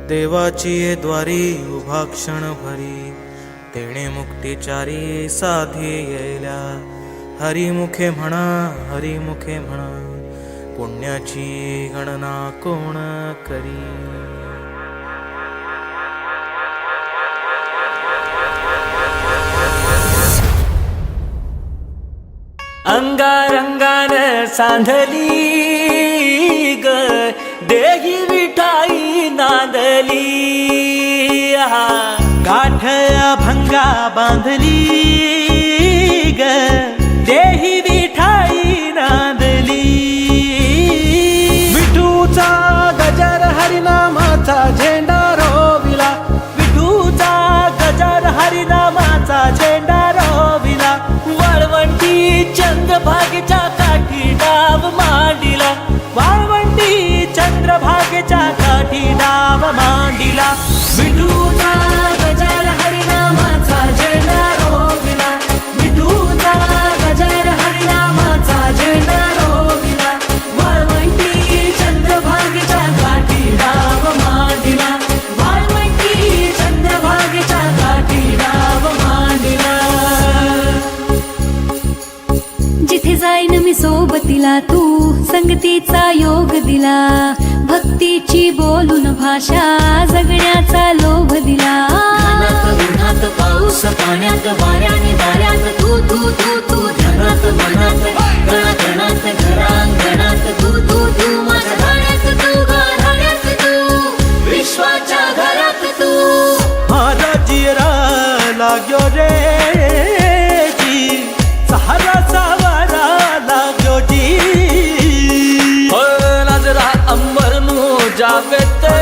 देवाची ये द्वारी उभा क्षण भरी, तेणे मुक्तिचारी साधी येल्या. हरिमुखे म्हणा, हरिमुखे म्हणा, पुण्याची गणना कोण करी. अंगारंगान सांधली ग देही विठाई नांदली. गाठया भंगा बांधली ग देही विठाई नांदली. विठूचा गजर हरिनामाचा झेंडा रोविला. विठूचा गजर हरिनामाचा झेंडा रोविला. वाळवंटी चंद्रभागेच्या काठी डाव मांडिला. वाळवंटी चंद्रभागेच्या काठी डाव मांडिला. विठूचा गजर हरिनामाचा झेंडा रोविला. विठूचा गजर हरिनामाचा झेंडा रोविला. वाळवंटी चंद्रभागेच्या काठी डाव मांडिला. वाळवंटी चंद्रभागेच्या काठी डाव मांडिला. जिथे जाईन मी सोबतीला तू संगतीचा योग दिला. भक्तीची बोलून भाषा जगण्याचा लोभ दिला. उन्हात पाऊस पाण्यात वाऱ्याने दाऱ्यात तू तू तू तू धनात मनात गणात घरांगणात तू तू तू माझ्या गाण्यात तू गाण्यात तू विश्वाच्या घरात तू. मारा जिरा लाग्यो रे जी, सहारा सावारा लाग्यो जी. हो नजरा अंबर नू जावे ते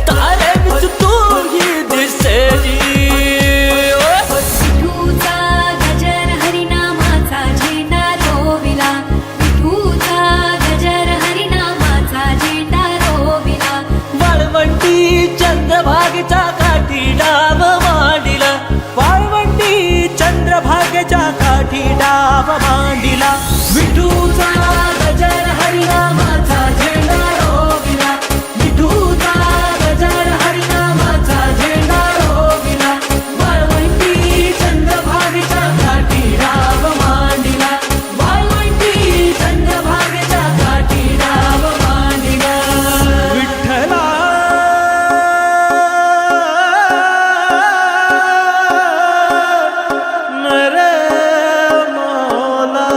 तारे विच तू ही दिसे जी. विठूचा गजर हरिनामाचा झेंडा रोविला. विठूचा गजर हरिनामाचा झेंडा रोविला. वाळवंटी चंद्रभागेच्या काठी डाव मांडिला. वाळवंटी चंद्रभागेच्या काठी डाव मांडिला. विठूचा गजर हरिनामाचा झेंडा रोविला. विठूचा गजर हरिनामाचा झेंडा रोविला. वाळवंटी चंद्रभागेच्या काठी डाव मांडिला. वाळवंटी चंद्रभागेच्या काठी डाव मांडिला. विठ्ठला नर मौला.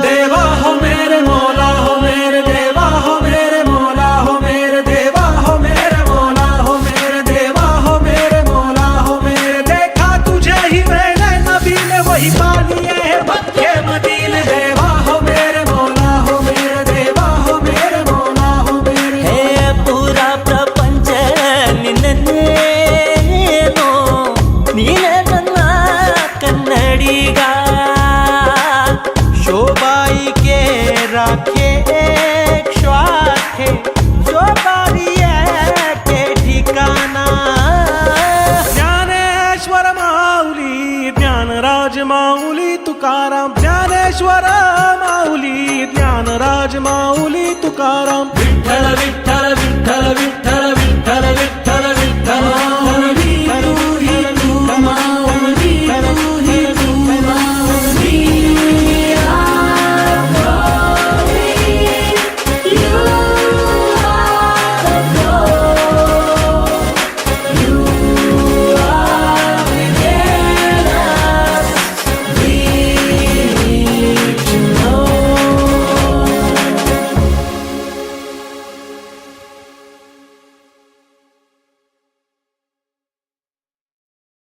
देवा हो मेरे मौला हो मेरे देवा हो मेरे मौला हो मेरे देवा हो मेरे मौला हो मेरे देवा हो मेरे मौला हो मेरे. देखा तुझे ही मैंने नबी ने वही पा लिए है मक्के मदीने. देवा हो मेरे मौला हो मेरे देवा हो मेरे मौला हो मेरे. हे पुरा प्रपंच निन्नेनो ನೀನೆ ನನ್ನ ಕನ್ನಡಿಗ. शोबाई के राखे एक श्वास है, शोबाई के ठिकाना. ज्ञानेश्वर माऊली ज्ञानराज माऊली तुकाराम. ज्ञानेश्वर माऊली ज्ञानराज माऊली तुकाराम. विठ्ठल विठ्ठल विठ्ठल विठ्ठल